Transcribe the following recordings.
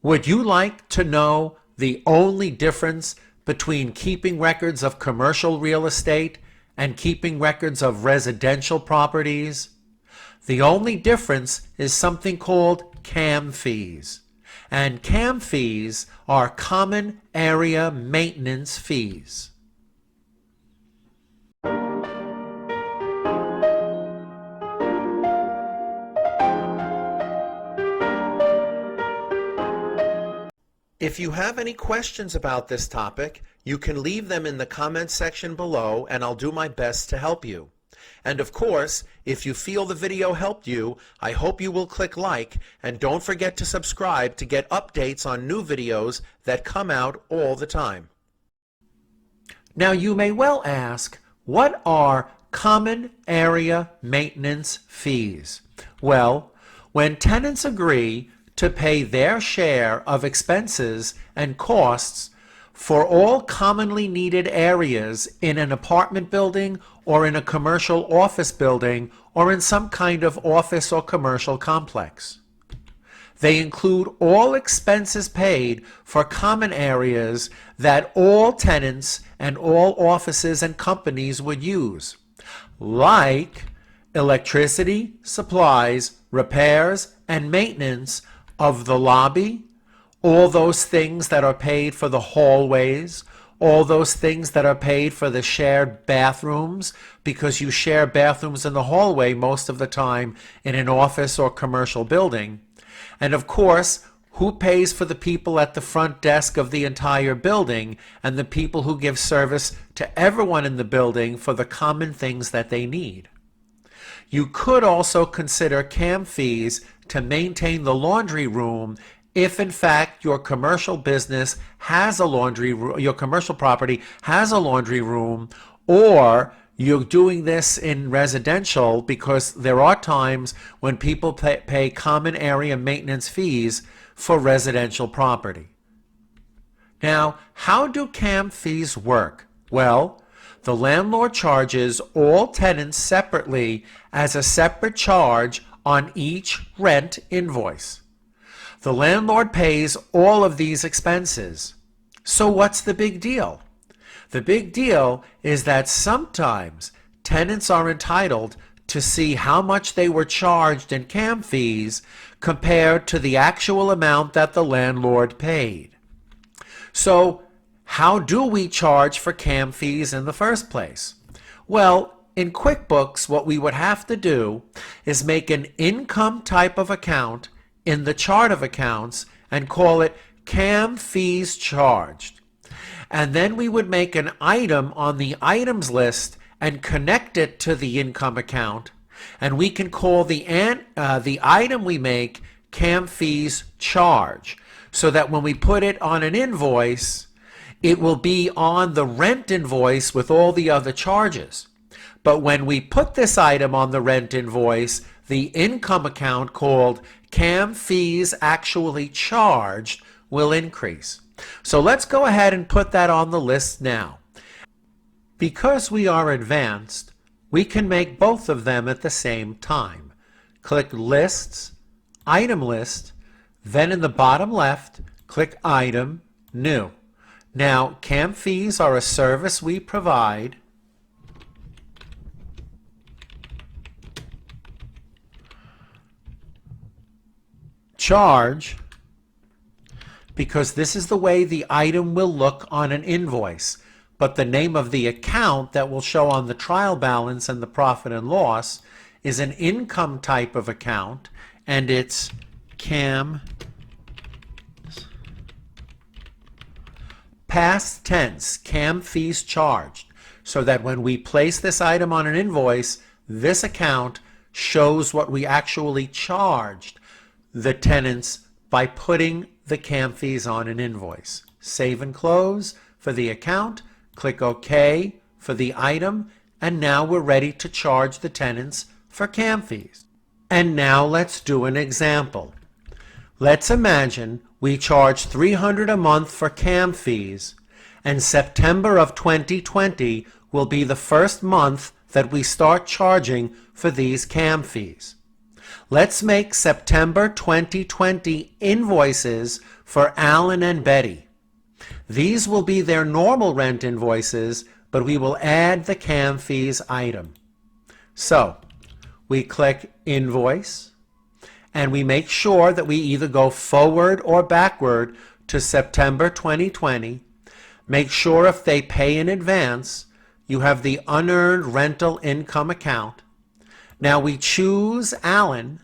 Would you like to know the only difference between keeping records of commercial real estate and keeping records of residential properties? The only difference is something called CAM fees. And CAM fees are common area maintenance fees. If you have any questions about this topic, you can leave them in the comments section below and I'll do my best to help you. And of course, if you feel the video helped you, I hope you will click like and don't forget to subscribe to get updates on new videos that come out all the time. Now you may well ask, what are common area maintenance fees? Well, when tenants agree to pay their share of expenses and costs for all commonly needed areas in an apartment building or in a commercial office building or in some kind of office or commercial complex. They include all expenses paid for common areas that all tenants and all offices and companies would use, like electricity, supplies, repairs, and maintenance of the lobby, all those things that are paid for the hallways, all those things that are paid for the shared bathrooms, because you share bathrooms in the hallway most of the time in an office or commercial building. And of course, who pays for the people at the front desk of the entire building and the people who give service to everyone in the building for the common things that they need? You could also consider CAM fees to maintain the laundry room if in fact your commercial business has a laundry room, your commercial property has a laundry room, or you're doing this in residential, because there are times when people pay common area maintenance fees for residential property. Now, how do CAM fees work? Well, the landlord charges all tenants separately as a separate charge on each rent invoice. The landlord pays all of these expenses. So what's the big deal? The big deal is that sometimes tenants are entitled to see how much they were charged in CAM fees compared to the actual amount that the landlord paid. So how do we charge for CAM fees in the first place? Well, in QuickBooks, what we would have to do is make an income type of account in the chart of accounts and call it CAM fees charged. And then we would make an item on the items list and connect it to the income account. And we can call the item we make CAM fees charge, so that when we put it on an invoice, it will be on the rent invoice with all the other charges. But when we put this item on the rent invoice, the income account called CAM fees actually charged will increase. So let's go ahead and put that on the list now. Because we are advanced, we can make both of them at the same time. Click Lists, Item List, then in the bottom left, click Item, New. Now, CAM fees are a service we provide charge because this is the way the item will look on an invoice, but the name of the account that will show on the trial balance and the profit and loss is an income type of account, and it's CAM past tense, CAM fees charged, so that when we place this item on an invoice, this account shows what we actually charged the tenants by putting the CAM fees on an invoice. Save and close for the account, click OK for the item, and now we're ready to charge the tenants for CAM fees. And now let's do an example. Let's imagine we charge $300 a month for CAM fees, and September of 2020 will be the first month that we start charging for these CAM fees. Let's make September 2020 invoices for Alan and Betty. These will be their normal rent invoices, but we will add the CAM fees item. So we click Invoice, and we make sure that we either go forward or backward to September 2020. Make sure if they pay in advance, you have the unearned rental income account. Now we choose Alan,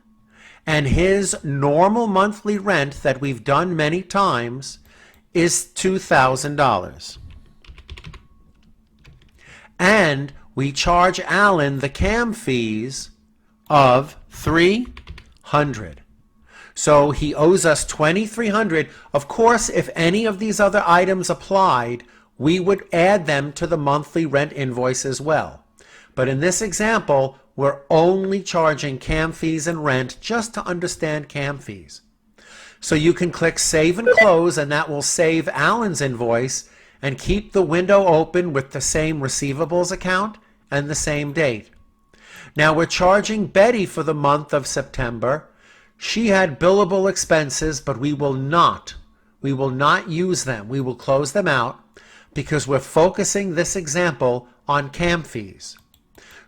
and his normal monthly rent that we've done many times is $2,000. And we charge Alan the CAM fees of $300. So he owes us $2,300. Of course, if any of these other items applied, we would add them to the monthly rent invoice as well. But in this example, we're only charging CAM fees and rent just to understand CAM fees. So you can click Save and Close, and that will save Alan's invoice and keep the window open with the same receivables account and the same date. Now we're charging Betty for the month of September. She had billable expenses, but we will not use them. We will close them out because we're focusing this example on CAM fees.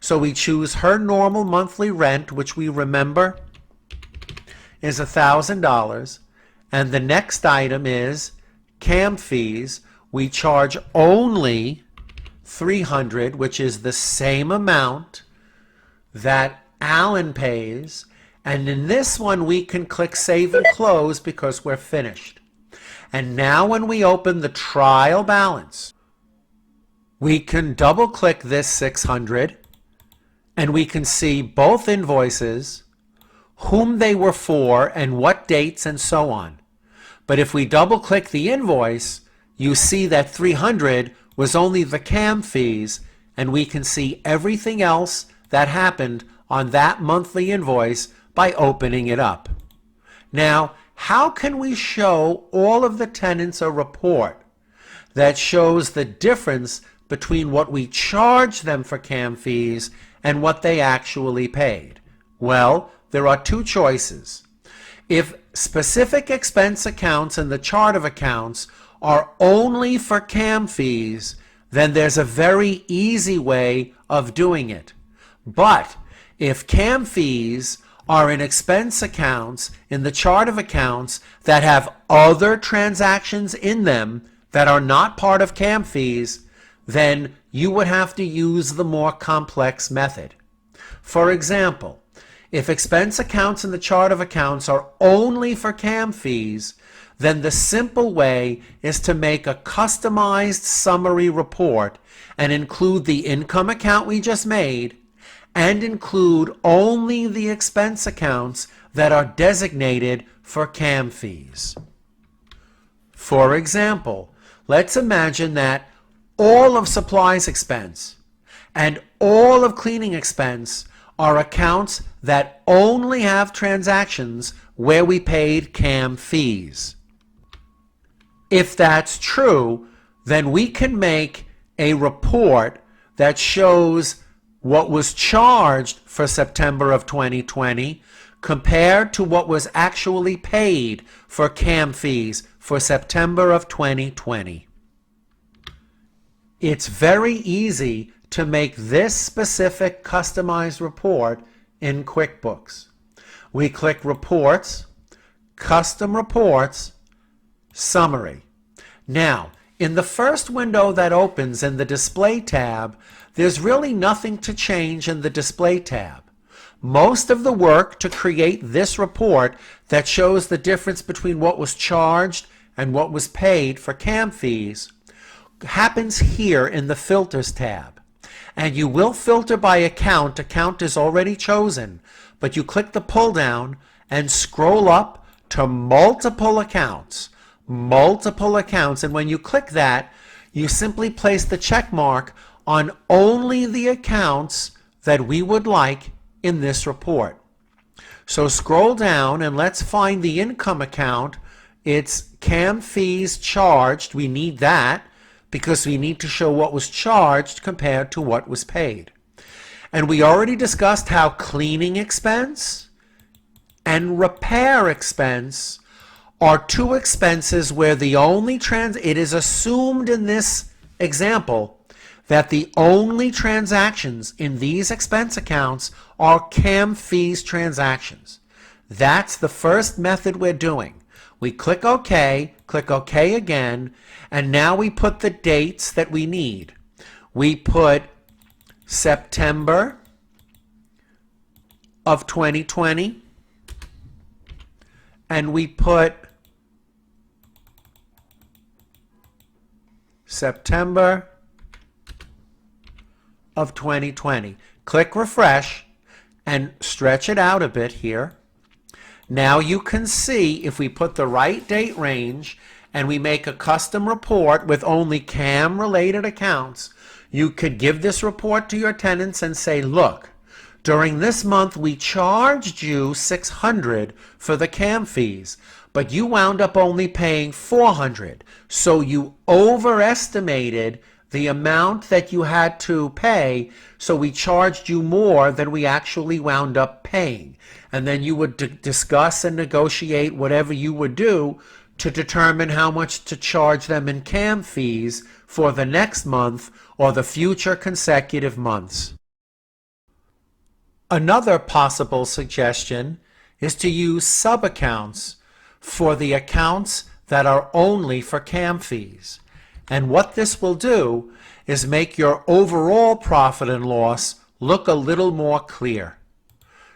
So we choose her normal monthly rent, which we remember is $1,000, and the next item is CAM fees. We charge only $300, which is the same amount that Alan pays, and in this one we can click Save and Close because we're finished. And now when we open the trial balance, we can double click this $600, and we can see both invoices, whom they were for, and what dates, and so on. But if we double click the invoice, you see that $300 was only the CAM fees, and we can see everything else that happened on that monthly invoice by opening it up. Now, how can we show all of the tenants a report that shows the difference between what we charge them for CAM fees and what they actually paid? Well, there are two choices. If specific expense accounts in the chart of accounts are only for CAM fees, then there's a very easy way of doing it. But if CAM fees are in expense accounts in the chart of accounts that have other transactions in them that are not part of CAM fees, then you would have to use the more complex method. For example, if expense accounts in the chart of accounts are only for CAM fees, then the simple way is to make a customized summary report and include the income account we just made and include only the expense accounts that are designated for CAM fees. For example, let's imagine that all of supplies expense and all of cleaning expense are accounts that only have transactions where we paid CAM fees. If that's true, then we can make a report that shows what was charged for September of 2020 compared to what was actually paid for CAM fees for September of 2020. It's very easy to make this specific customized report in QuickBooks. We click Reports, Custom Reports, Summary. Now, in the first window that opens in the Display tab, there's really nothing to change in the Display tab. Most of the work to create this report that shows the difference between what was charged and what was paid for CAM fees happens here in the Filters tab. And you will filter by account. Account is already chosen, but you click the pull down and scroll up to multiple accounts. Multiple accounts, and when you click that, you simply place the check mark on only the accounts that we would like in this report. So scroll down and let's find the income account. It's CAM fees charged. We need that because we need to show what was charged compared to what was paid. And we already discussed how cleaning expense and repair expense are two expenses where the only it is assumed in this example that the only transactions in these expense accounts are CAM fees transactions. That's the first method we're doing. We click OK again, and now we put the dates that we need. We put September of 2020, and we put September of 2020. Click refresh and stretch it out a bit here. Now you can see if we put the right date range and we make a custom report with only CAM related accounts, you could give this report to your tenants and say, look, during this month we charged you $600 for the CAM fees, but you wound up only paying $400. So you overestimated the amount that you had to pay, so we charged you more than we actually wound up paying. And then you would discuss and negotiate whatever you would do to determine how much to charge them in CAM fees for the next month or the future consecutive months. Another possible suggestion is to use sub-accounts for the accounts that are only for CAM fees. And what this will do is make your overall profit and loss look a little more clear.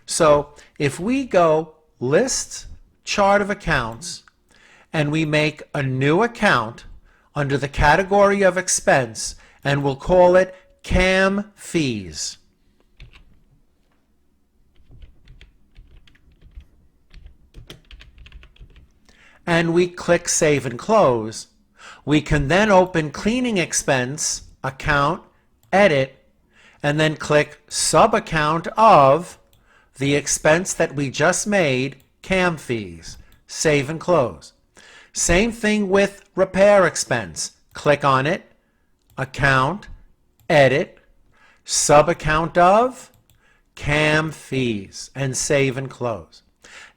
So if we go List, Chart of Accounts, and we make a new account under the category of expense, and we'll call it CAM Fees. And we click Save and Close, we can then open Cleaning Expense, Account, Edit, and then click Sub-Account of the expense that we just made, CAM Fees. Save and Close. Same thing with Repair Expense. Click on it, Account, Edit, Sub-Account of CAM Fees, and Save and Close.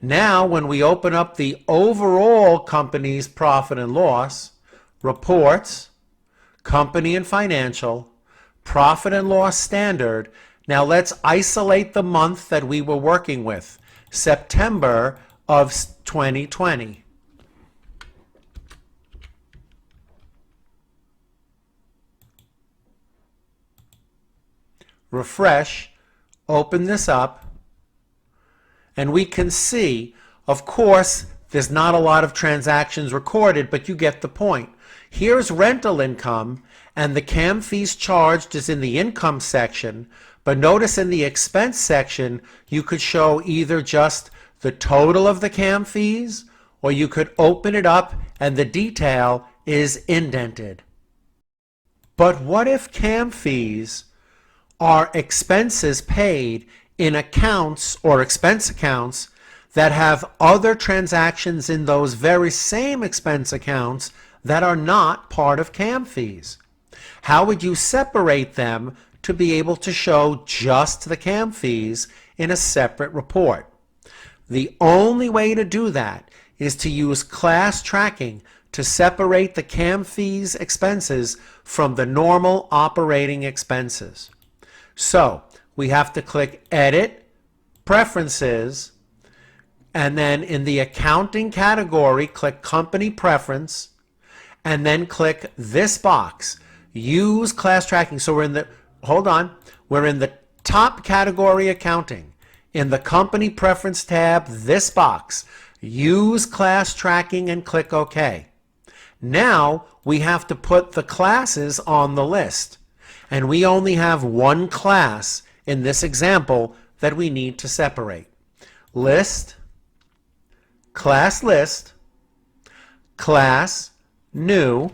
Now, when we open up the overall company's profit and loss, Reports, Company and Financial, Profit and Loss Standard, now let's isolate the month that we were working with, September of 2020. Refresh, open this up, and we can see, of course, there's not a lot of transactions recorded, but you get the point. Here's rental income, and the CAM fees charged is in the income section, but notice in the expense section, you could show either just the total of the CAM fees, or you could open it up and the detail is indented. But what if CAM fees are expenses paid in accounts or expense accounts that have other transactions in those very same expense accounts that are not part of CAM fees? How would you separate them to be able to show just the CAM fees in a separate report? The only way to do that is to use class tracking to separate the CAM fees expenses from the normal operating expenses. So we have to click Edit, Preferences, and then in the accounting category, click Company Preference, and then click this box, Use Class Tracking. So we're in the, we're in the top category, Accounting. In the Company Preference tab, this box, Use Class Tracking, and click OK. Now we have to put the classes on the list. And we only have one class in this example that we need to separate. List, Class List, Class New,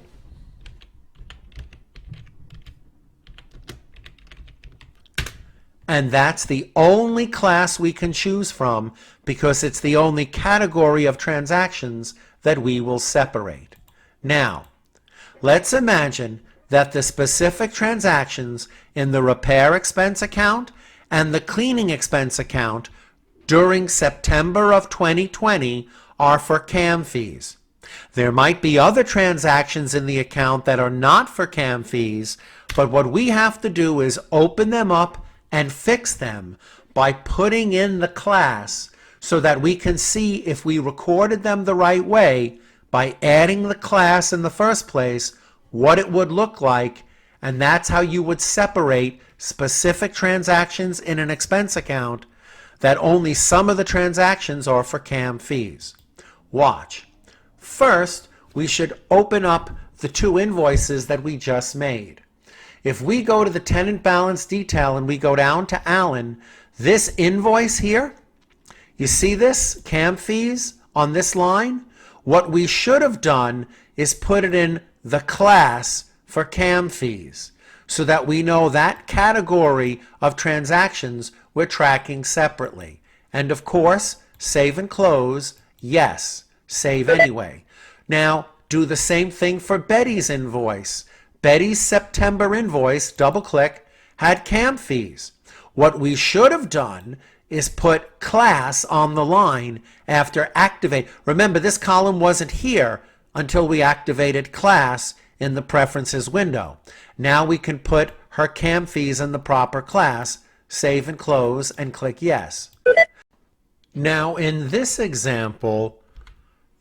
and that's the only class we can choose from because it's the only category of transactions that we will separate. Now, let's imagine that the specific transactions in the repair expense account and the cleaning expense account during September of 2020 are for CAM fees. There might be other transactions in the account that are not for CAM fees, but what we have to do is open them up and fix them by putting in the class so that we can see if we recorded them the right way by adding the class in the first place, what it would look like, and that's how you would separate specific transactions in an expense account that only some of the transactions are for CAM fees. Watch. First, we should open up the two invoices that we just made. If we go to the tenant balance detail and we go down to Allen, this invoice here, you see this, CAM fees on this line? What we should have done is put it in the class for CAM fees so that we know that category of transactions we're tracking separately. And of course, save and close, yes, save anyway. Now, do the same thing for Betty's invoice. Betty's September invoice, double click, had CAM fees. What we should have done is put class on the line after activate. Remember, this column wasn't here until we activated class in the preferences window. Now we can put her CAM fees in the proper class, save and close, and click yes. Now in this example,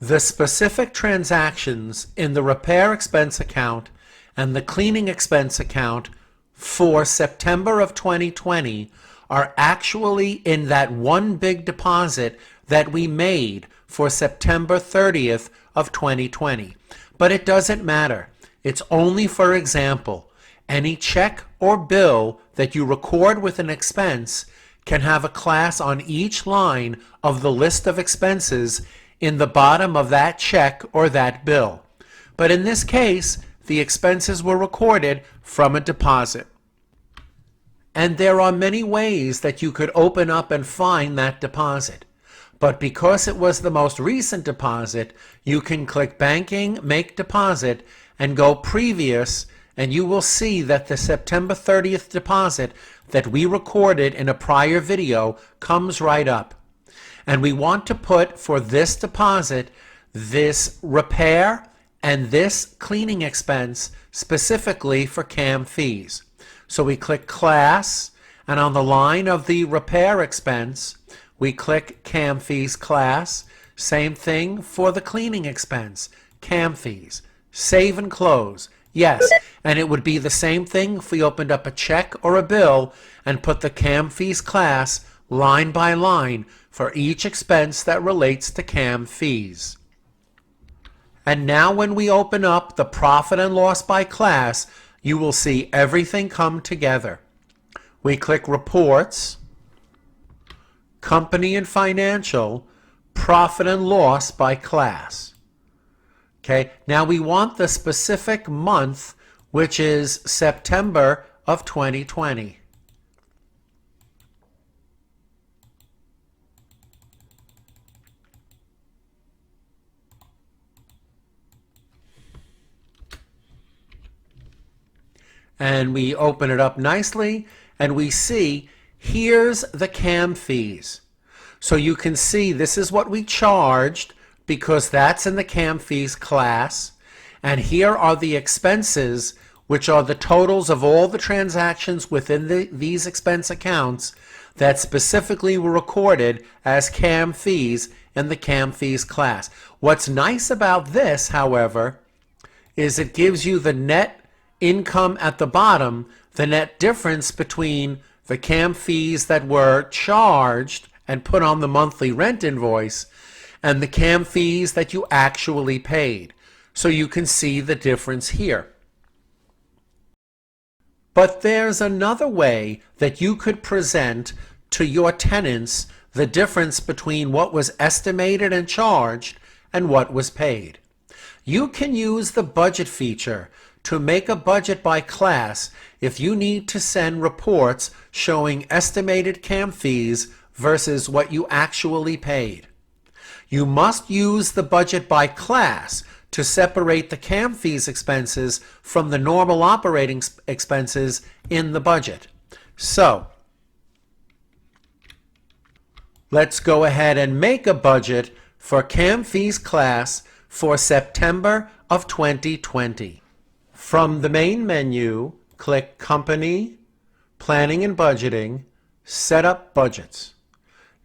the specific transactions in the repair expense account and the cleaning expense account for September of 2020 are actually in that one big deposit that we made for September 30th of 2020. But it doesn't matter. It's only for example. Any check or bill that you record with an expense can have a class on each line of the list of expenses in the bottom of that check or that bill. But in this case, the expenses were recorded from a deposit. And there are many ways that you could open up and find that deposit. But because it was the most recent deposit, you can click Banking, Make Deposit, and go Previous, and you will see that the September 30th deposit that we recorded in a prior video comes right up. And we want to put for this deposit this repair and this cleaning expense specifically for CAM fees. So we click Class, and on the line of the repair expense, we click CAM fees class. Same thing for the cleaning expense, CAM fees. Save and close. Yes, and it would be the same thing if we opened up a check or a bill and put the CAM fees class line by line for each expense that relates to CAM fees. And now when we open up the profit and loss by class, you will see everything come together. We click Reports, Company and Financial, Profit and Loss by class. Okay, now we want the specific month, which is September of 2020. And we open it up nicely, and we see here's the CAM fees. So you can see this is what we charged because that's in the CAM fees class. And here are the expenses, which are the totals of all the transactions within these expense accounts that specifically were recorded as CAM fees in the CAM fees class. What's nice about this, however, is it gives you the net income at the bottom, the net difference between the CAM fees that were charged and put on the monthly rent invoice and the CAM fees that you actually paid. So you can see the difference here. But there's another way that you could present to your tenants the difference between what was estimated and charged and what was paid. You can use the budget feature to make a budget by class if you need to send reports showing estimated CAM fees versus what you actually paid. You must use the budget by class to separate the CAM fees expenses from the normal operating expenses in the budget. So, Let's go ahead and make a budget for CAM fees class for September of 2020. From the main menu, click Company, Planning and Budgeting, Set Up Budgets.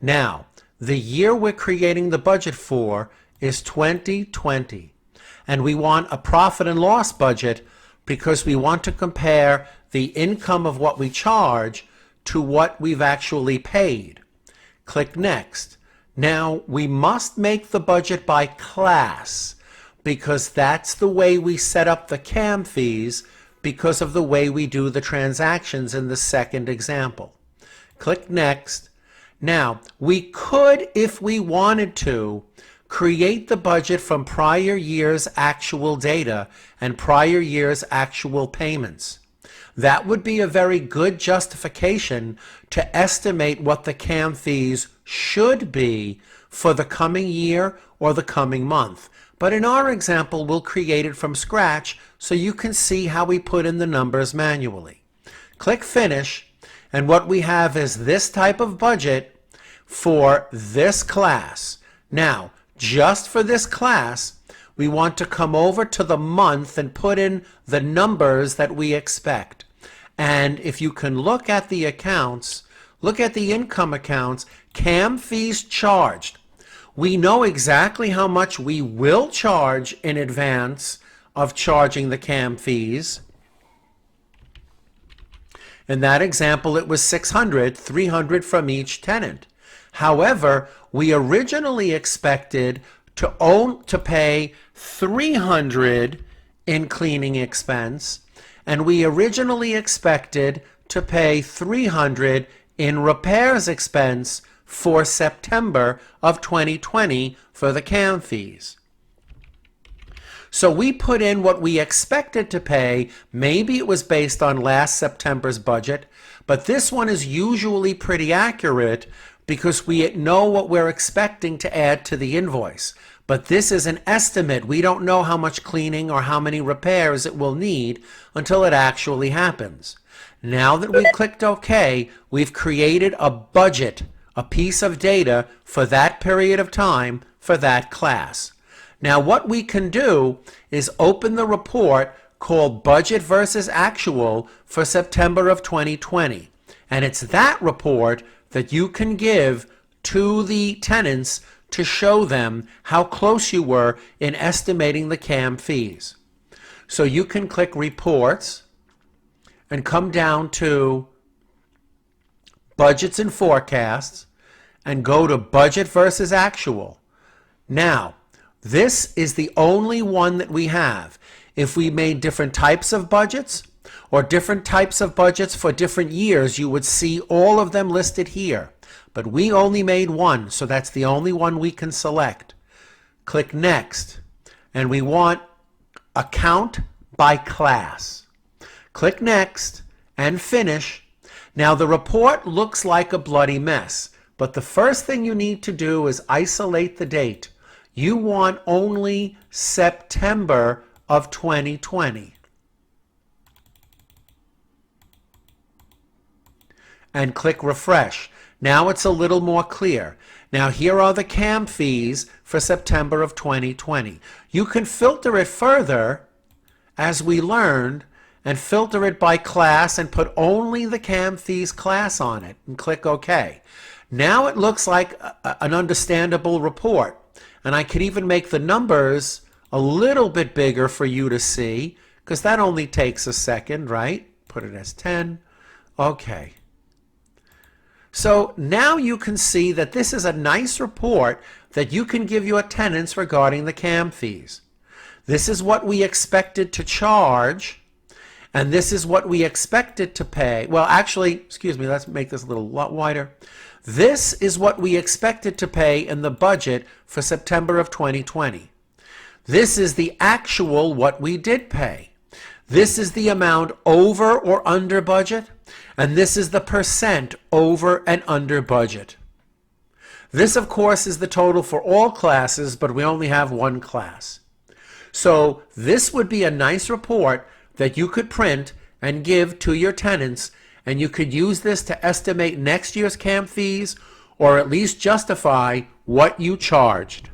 Now, the year we're creating the budget for is 2020, and we want a profit and loss budget because we want to compare the income of what we charge to what we've actually paid. Click Next. Now, we must make the budget by class because that's the way we set up the CAM fees because of the way we do the transactions in the second example. Click Next. Now, we could, if we wanted to, create the budget from prior year's actual data and prior year's actual payments. That would be a very good justification to estimate what the CAM fees should be for the coming year or the coming month. But in our example, we'll create it from scratch so you can see how we put in the numbers manually. Click Finish, and what we have is this type of budget for this class. Now, just for this class, we want to come over to the month and put in the numbers that we expect. And if you can look at the accounts, look at the income accounts, CAM fees charged. We know exactly how much we will charge in advance of charging the CAM fees. In that example, it was $600, $300 from each tenant. However, we originally expected to pay $300 in cleaning expense, and we originally expected to pay $300 in repairs expense for September of 2020 for the CAM fees. So we put in what we expected to pay. Maybe it was based on last September's budget, but this one is usually pretty accurate because we know what we're expecting to add to the invoice. But this is an estimate. We don't know how much cleaning or how many repairs it will need until it actually happens. Now that we've clicked OK, we've created a budget, a piece of data for that period of time for that class. Now what we can do is open the report called Budget versus Actual for September of 2020. And it's that report that you can give to the tenants to show them how close you were in estimating the CAM fees. So you can click Reports and come down to Budgets and Forecasts and go to Budget versus Actual. Now, this is the only one that we have. If we made different types of budgets or different types of budgets for different years, you would see all of them listed here. But we only made one, so that's the only one we can select. Click Next, and we want Account by Class. Click Next and Finish. Now the report looks like a bloody mess, but the first thing you need to do is isolate the date. You want only September of 2020. And click Refresh. Now it's a little more clear. Now here are the CAM fees for September of 2020. You can filter it further, as we learned, and filter it by class and put only the CAM fees class on it and click OK. Now it looks like an understandable report. And I could even make the numbers a little bit bigger for you to see, because that only takes a second, right? Put it as 10. Okay. So now you can see that this is a nice report that you can give your tenants regarding the CAM fees. This is what we expected to charge, and this is what we expected to pay. Well, actually, excuse me, let's make this a little lot wider. This is what we expected to pay in the budget for September of 2020. This is the actual what we did pay. This is the amount over or under budget, and this is the percent over and under budget. This, of course, is the total for all classes, but we only have one class. So this would be a nice report that you could print and give to your tenants, and you could use this to estimate next year's CAM fees or at least justify what you charged.